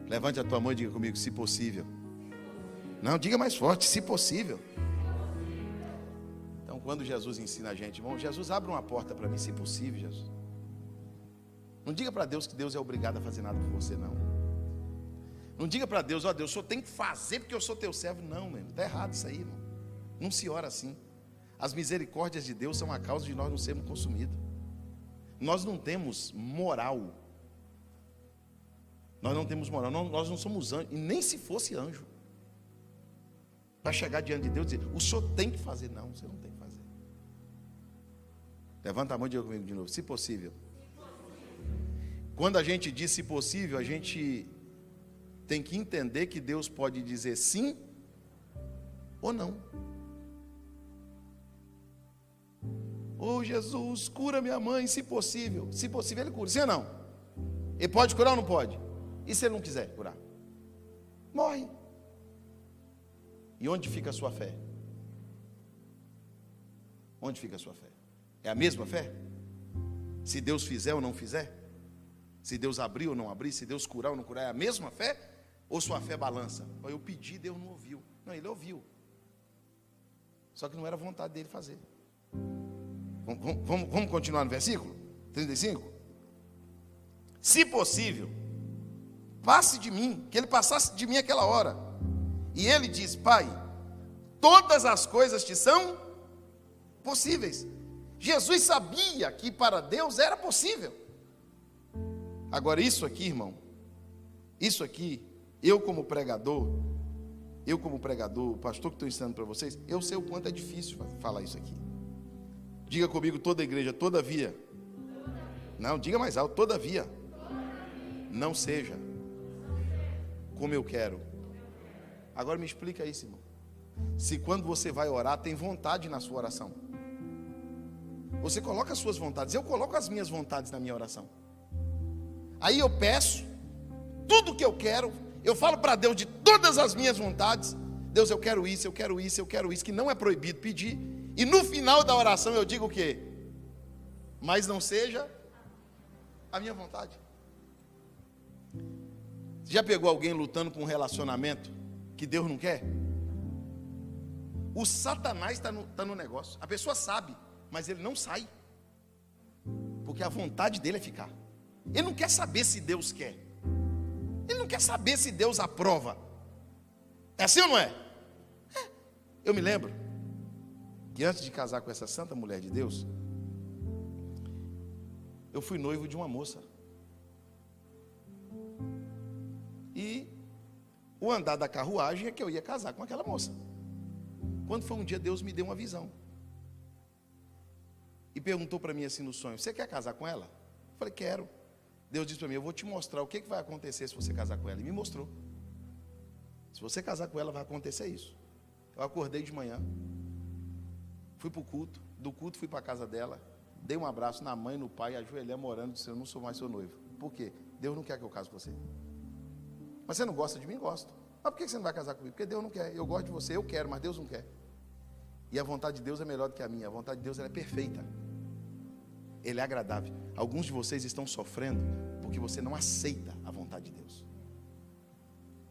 Levante a tua mão e diga comigo, se possível. Não, diga mais forte, se possível. Então, quando Jesus ensina a gente, irmão, Jesus abre uma porta para mim, se possível, Jesus. Não diga para Deus que Deus é obrigado a fazer nada por você, não. Não diga para Deus, ó Deus, o senhor tem que fazer porque eu sou teu servo. Não, meu irmão, está errado isso aí, irmão. Não se ora assim. As misericórdias de Deus são a causa de nós não sermos consumidos. Nós não temos moral. Nós não temos moral, nós não somos anjos, e nem se fosse anjo, para chegar diante de Deus e dizer, o senhor tem que fazer. Não, você não tem que fazer. Levanta a mão e diga comigo de novo, se possível. Quando a gente diz se possível, a gente tem que entender que Deus pode dizer sim ou não. Oh Jesus, cura minha mãe, se possível. Se possível ele cura, sim ou não? Ele pode curar ou não pode? E se ele não quiser curar? Morre. E onde fica a sua fé? Onde fica a sua fé? É a mesma fé? Se Deus fizer ou não fizer? Se Deus abrir ou não abrir? Se Deus curar ou não curar? É a mesma fé? Ou sua fé balança? Eu pedi, Deus não ouviu. Não, ele ouviu. Só que não era vontade dele fazer. Vamos continuar no versículo 35? Se possível, passe de mim, que ele passasse de mim aquela hora. E ele diz, Pai, todas as coisas te são possíveis. Jesus sabia que para Deus era possível. Agora isso aqui, irmão, isso aqui, eu como pregador, o pastor que estou ensinando para vocês, eu sei o quanto é difícil falar isso aqui. Diga comigo, toda a igreja, todavia. Não, diga mais alto, todavia. Não seja como eu quero. Agora me explica isso, irmão. Se quando você vai orar, tem vontade na sua oração. Você coloca as suas vontades, eu coloco as minhas vontades na minha oração. Aí eu peço tudo que eu quero, eu falo para Deus de todas as minhas vontades. Deus, eu quero isso, eu quero isso, eu quero isso, que não é proibido pedir. E no final da oração eu digo o quê? Mas não seja a minha vontade. Você já pegou alguém lutando por um relacionamento que Deus não quer? O Satanás está no negócio. A pessoa sabe, mas ele não sai. Porque a vontade dele é ficar. Ele não quer saber se Deus quer. Ele não quer saber se Deus aprova. É assim ou não é? Eu me lembro que antes de casar com essa santa mulher de Deus, eu fui noivo de uma moça. E o andar da carruagem é que eu ia casar com aquela moça. Quando foi um dia, Deus me deu uma visão. E perguntou para mim assim no sonho, você quer casar com ela? Eu falei, quero. Deus disse para mim, eu vou te mostrar o que vai acontecer se você casar com ela. E me mostrou. Se você casar com ela, vai acontecer isso. Eu acordei de manhã, fui para o culto, do culto fui para a casa dela, dei um abraço na mãe, no pai, ajoelhei orando, disse, eu não sou mais seu noivo. Por quê? Deus não quer que eu case com você. Mas você não gosta de mim? Gosto. Mas por que você não vai casar comigo? Porque Deus não quer. Eu gosto de você, eu quero, mas Deus não quer. E a vontade de Deus é melhor do que a minha. A vontade de Deus ela é perfeita. Ele é agradável. Alguns de vocês estão sofrendo porque você não aceita a vontade de Deus.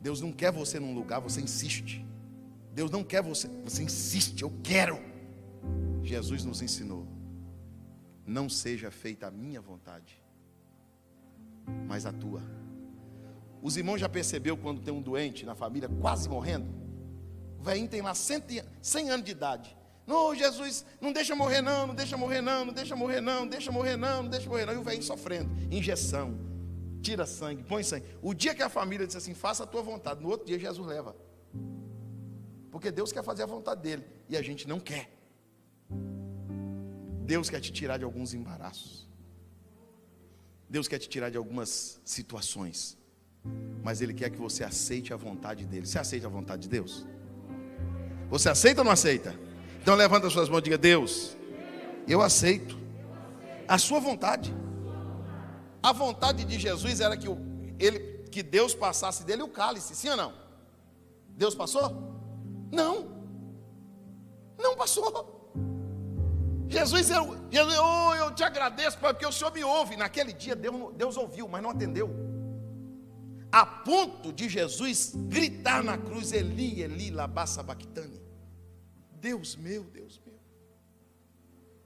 Deus não quer você num lugar, você insiste. Deus não quer você, você insiste, eu quero. Jesus nos ensinou, não seja feita a minha vontade, mas a tua. Os irmãos já percebeu quando tem um doente na família, quase morrendo? O velhinho tem lá 100 anos de idade. Não, Jesus, não deixa morrer não, não deixa morrer não, não deixa morrer não, não deixa morrer não, não deixa morrer não. E o velhinho sofrendo, injeção, tira sangue, põe sangue. O dia que a família diz assim, faça a tua vontade, no outro dia Jesus leva. Porque Deus quer fazer a vontade dele, e a gente não quer. Deus quer te tirar de alguns embaraços. Deus quer te tirar de algumas situações. Mas Ele quer que você aceite a vontade dEle. Você aceita a vontade de Deus? Você aceita ou não aceita? Então levanta as suas mãos e diga, Deus, eu aceito a sua vontade. A vontade de Jesus era que Deus passasse dele o cálice, sim ou não? Deus passou? Não passou. Jesus, eu te agradeço, Pai, porque o Senhor me ouve. Naquele dia Deus ouviu, mas não atendeu. a ponto de Jesus gritar na cruz: Eli, Eli, lama sabachthani. Deus meu,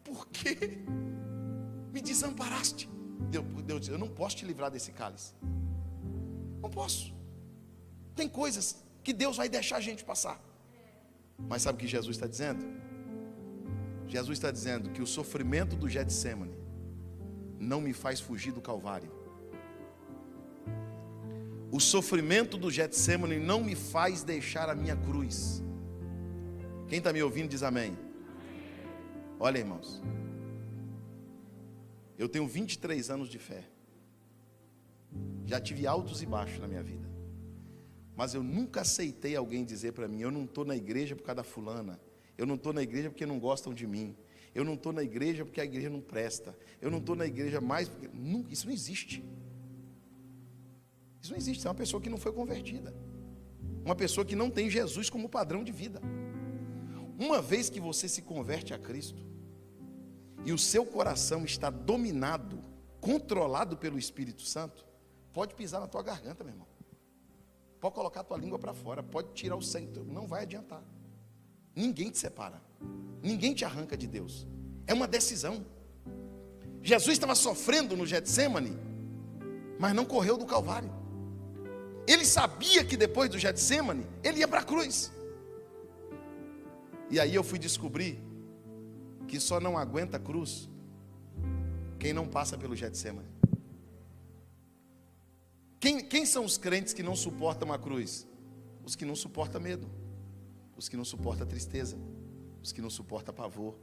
por que me desamparaste? Deus disse: eu não posso te livrar desse cálice. Não posso. Tem coisas que Deus vai deixar a gente passar. Mas sabe o que Jesus está dizendo? Jesus está dizendo que o sofrimento do Getsêmani não me faz fugir do Calvário. O sofrimento do Getsêmani não me faz deixar a minha cruz. Quem está me ouvindo diz amém. Olha, irmãos, eu tenho 23 anos de fé. Já tive altos e baixos na minha vida. Mas eu nunca aceitei alguém dizer para mim: eu não estou na igreja por causa da fulana. Eu não estou na igreja porque não gostam de mim. Eu não estou na igreja porque a igreja não presta. Eu não estou na igreja mais porque... Isso não existe. Isso não existe. É uma pessoa que não foi convertida. Uma pessoa que não tem Jesus como padrão de vida. Uma vez que você se converte a Cristo e o seu coração está dominado, controlado pelo Espírito Santo, pode pisar na tua garganta, meu irmão. Pode colocar a tua língua para fora, pode tirar o sangue, não vai adiantar. Ninguém te separa, ninguém te arranca de Deus. É uma decisão. Jesus estava sofrendo no Getsêmani, mas não correu do Calvário. Ele sabia que depois do Getsêmani ele ia para a cruz. E aí eu fui descobrir que só não aguenta a cruz quem não passa pelo Getsêmani. Quem são os crentes que não suportam a cruz? Os que não suportam medo, os que não suportam tristeza, os que não suportam pavor,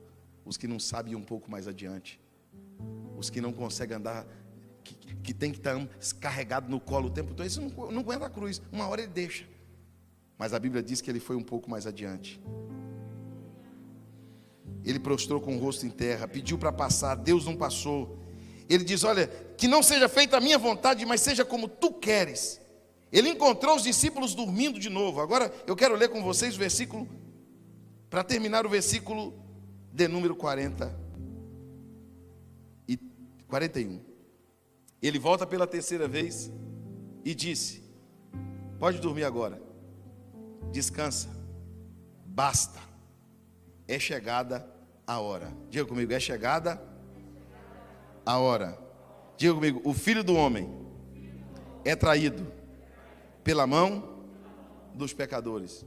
os que não sabem ir um pouco mais adiante, os que não conseguem andar, que tem que estar carregado no colo o tempo todo. Esse não aguenta a cruz, uma hora ele deixa. Mas a Bíblia diz que ele foi um pouco mais adiante. Ele prostrou com o rosto em terra, pediu para passar, Deus não passou. Ele diz: olha, que não seja feita a minha vontade, mas seja como tu queres. Ele encontrou os discípulos dormindo de novo. Agora eu quero ler com vocês o versículo, para terminar o versículo de número 40 e 41. Ele volta pela terceira vez e disse: pode dormir agora, descansa, basta, é chegada a hora. Diga comigo: é chegada a hora. Diga comigo: o Filho do Homem é traído pela mão dos pecadores.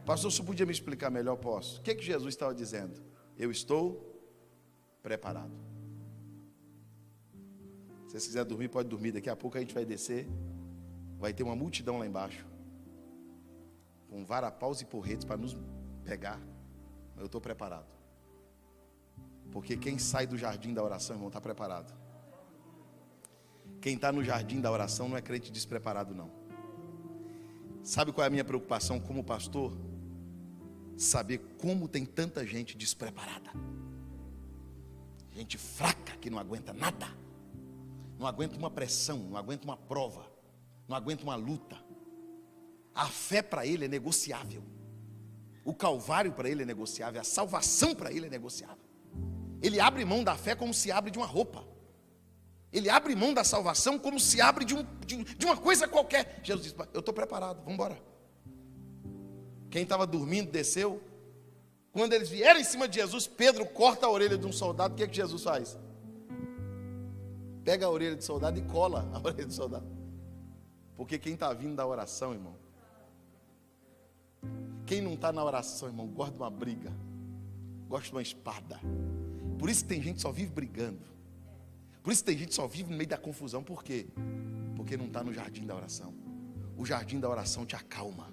Pastor, você podia me explicar melhor? Posso. O que Jesus estava dizendo? Eu estou preparado. Se você quiser dormir, pode dormir. Daqui a pouco a gente vai descer. Vai ter uma multidão lá embaixo, com varapaus e porretes para nos pegar. Mas eu estou preparado. Porque quem sai do jardim da oração, irmão, está preparado. Quem está no jardim da oração não é crente despreparado, não. Sabe qual é a minha preocupação como pastor? Saber como tem tanta gente despreparada. Gente fraca que não aguenta nada. Não aguenta uma pressão, não aguenta uma prova, não aguenta uma luta. A fé para ele é negociável. O Calvário para ele é negociável. A salvação para ele é negociável. Ele abre mão da fé como se abre de uma roupa. Ele abre mão da salvação como se abre de uma coisa qualquer. Jesus disse: eu estou preparado, vamos embora. Quem estava dormindo desceu. Quando eles vieram em cima de Jesus, Pedro corta a orelha de um soldado. O que Jesus faz? Pega a orelha do soldado e cola a orelha do soldado. Porque quem está vindo da oração, irmão, quem não está na oração, irmão, gosta de uma briga, gosta de uma espada. Por isso que tem gente que só vive brigando. Por isso que tem gente que só vive no meio da confusão. Por quê? Porque não está no jardim da oração. O jardim da oração te acalma.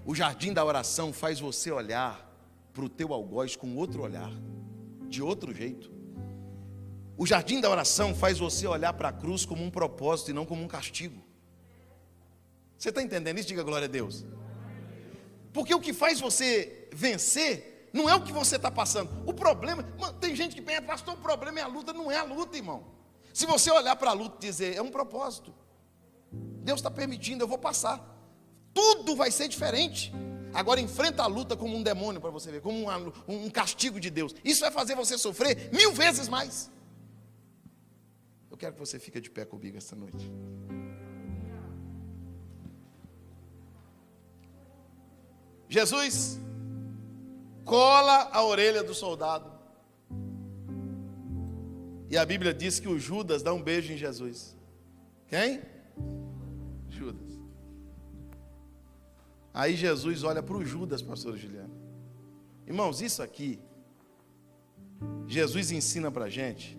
O jardim da oração faz você olhar para o teu algoz com outro olhar, de outro jeito. O jardim da oração faz você olhar para a cruz como um propósito e não como um castigo. Você está entendendo isso? Diga glória a Deus. Porque o que faz você vencer não é o que você está passando. O problema, tem gente que pensa: pastor, o problema é a luta. Não é a luta, irmão. Se você olhar para a luta e dizer: é um propósito, Deus está permitindo, eu vou passar, tudo vai ser diferente. Agora enfrenta a luta como um demônio, para você ver, como um castigo de Deus. Isso vai fazer você sofrer 1000 vezes mais. Eu quero que você fique de pé comigo esta noite. Jesus cola a orelha do soldado. E a Bíblia diz que o Judas dá um beijo em Jesus. Quem? Judas. Aí Jesus olha para o Judas, pastor Juliano. Irmãos, isso aqui, Jesus ensina para a gente,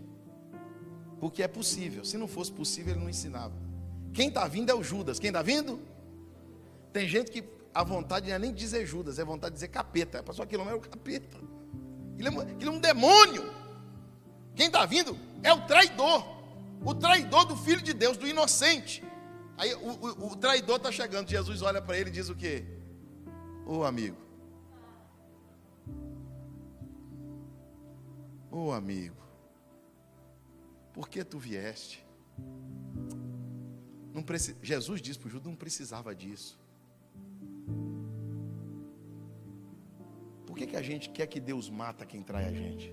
porque é possível. Se não fosse possível, ele não ensinava. Quem está vindo é o Judas. Quem está vindo? Tem gente que a vontade não é nem dizer Judas, é vontade de dizer capeta. Pastor, aquilo não é o capeta. Aquilo é um demônio. Quem está vindo é o traidor do Filho de Deus, do inocente. Aí o traidor está chegando, Jesus olha para ele e diz o quê? Ô amigo, por que tu vieste? Jesus disse para o Judas, não precisava disso. Por que a gente quer que Deus mata quem trai a gente?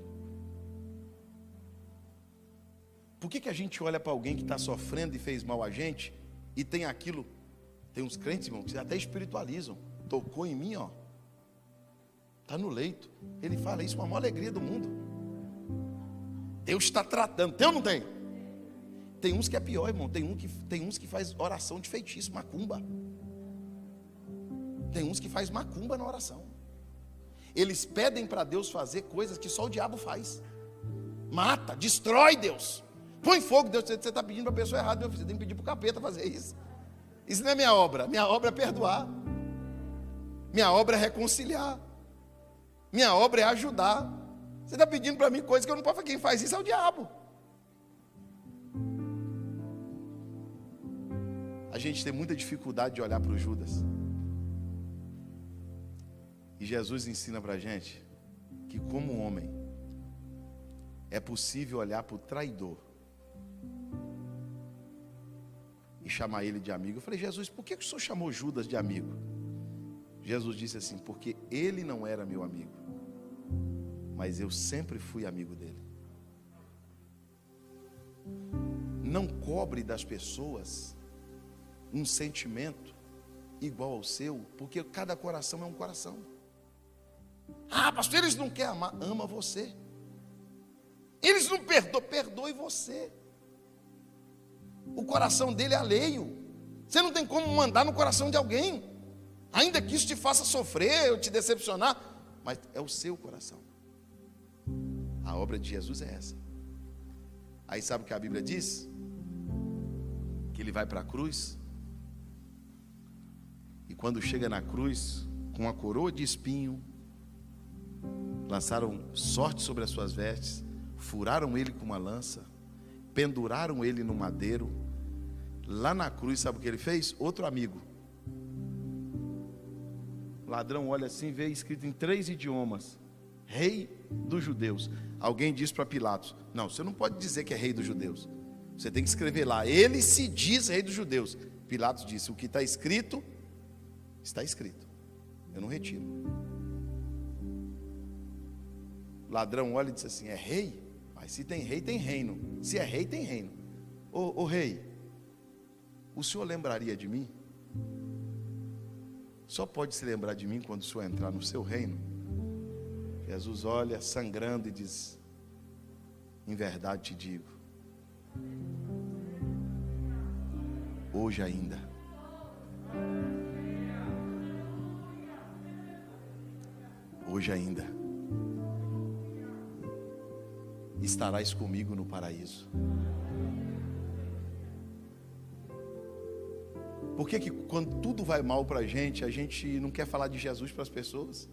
Por que a gente olha para alguém que está sofrendo e fez mal a gente e tem aquilo? Tem uns crentes, irmão, que até espiritualizam. Tocou em mim, ó. Está no leito. Ele fala isso com a maior alegria do mundo. Deus está tratando. Tem ou não tem? Tem uns que é pior, irmão. Tem uns que faz oração de feitiço, macumba. Tem uns que faz macumba na oração. Eles pedem para Deus fazer coisas que só o diabo faz. Mata, destrói Deus. Põe fogo, Deus, você está pedindo para a pessoa errada, meu filho, você tem que pedir para o capeta fazer isso. Isso não é minha obra é perdoar. Minha obra é reconciliar. Minha obra é ajudar. Você está pedindo para mim coisas que eu não posso fazer, quem faz isso é o diabo. A gente tem muita dificuldade de olhar para o Judas. E Jesus ensina para a gente que como homem, é possível olhar para o traidor e chamar ele de amigo. Eu falei, Jesus, por que o senhor chamou Judas de amigo? Jesus disse assim, porque ele não era meu amigo, mas eu sempre fui amigo dele. Não cobre das pessoas um sentimento igual ao seu, porque cada coração é um coração. Ah, pastor, eles não querem amar, ama você. Eles não perdoam, perdoe você. O coração dele é alheio. Você não tem como mandar no coração de alguém, ainda que isso te faça sofrer ou te decepcionar, mas é o seu coração. A obra de Jesus é essa. Aí sabe o que a Bíblia diz? Que ele vai para a cruz, e quando chega na cruz, com uma coroa de espinho, lançaram sorte sobre as suas vestes, furaram ele com uma lança, penduraram ele no madeiro. Lá na cruz, sabe o que ele fez? Outro amigo. O ladrão olha assim, vê escrito em 3 idiomas: Rei dos Judeus. Alguém diz para Pilatos: não, você não pode dizer que é Rei dos Judeus. Você tem que escrever lá, ele se diz Rei dos Judeus. Pilatos disse, o que está escrito, está escrito. Eu não retiro. O ladrão olha e diz assim, é rei? Mas se tem rei, tem reino. Se é rei, tem reino. Ô rei, o senhor lembraria de mim? Só pode se lembrar de mim quando o senhor entrar no seu reino. Jesus olha sangrando e diz, em verdade te digo, hoje ainda, estarás comigo no paraíso. Por que quando tudo vai mal para a gente não quer falar de Jesus para as pessoas?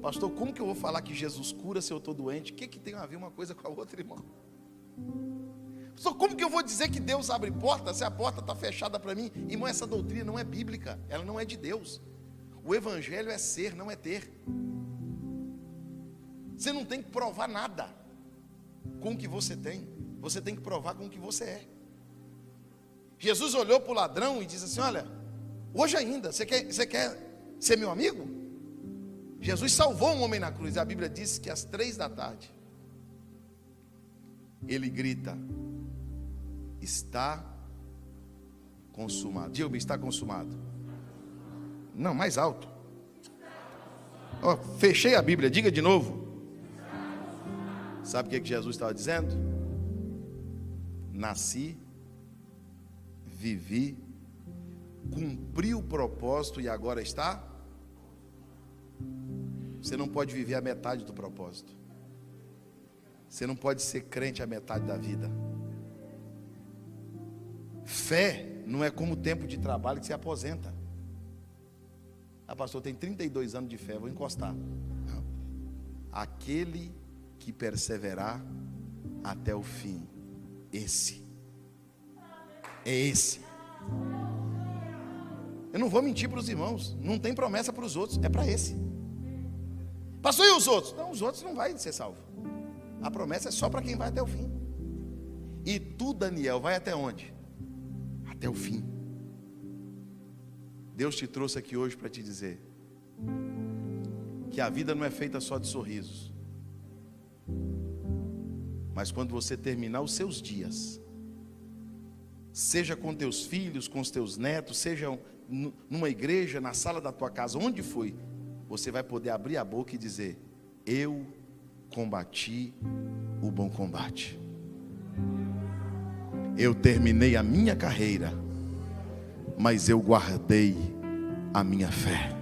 Pastor, como que eu vou falar que Jesus cura se eu estou doente? O que tem a ver uma coisa com a outra, irmão? Pastor, como que eu vou dizer que Deus abre porta se a porta está fechada para mim? Irmão, essa doutrina não é bíblica, ela não é de Deus. O evangelho é ser, não é ter. Você não tem que provar nada com o que você tem, você tem que provar com o que você é. Jesus olhou para o ladrão e disse assim, olha, hoje ainda, você quer ser meu amigo? Jesus salvou um homem na cruz. A Bíblia diz que às 3 da tarde, ele grita, está consumado. Diga-me, está consumado. Não, mais alto. Ó, fechei a Bíblia, diga de novo. Sabe o que Jesus estava dizendo? Nasci, vivi, cumpri o propósito e agora está. Você não pode viver a metade do propósito. Você não pode ser crente a metade da vida. Fé não é como o tempo de trabalho que se aposenta. Ah, pastor, tem 32 anos de fé, vou encostar. Não. Aquele que perseverar até o fim, esse. É esse. Eu não vou mentir para os irmãos, não tem promessa para os outros, é para esse. Pastor, e os outros? Não, os outros não vão ser salvos. A promessa é só para quem vai até o fim. E tu, Daniel, vai até onde? Até o fim. Deus te trouxe aqui hoje para te dizer que a vida não é feita só de sorrisos, mas quando você terminar os seus dias, seja com teus filhos, com os teus netos, seja numa igreja, na sala da tua casa, onde foi, você vai poder abrir a boca e dizer: eu combati o bom combate, eu terminei a minha carreira, mas eu guardei a minha fé.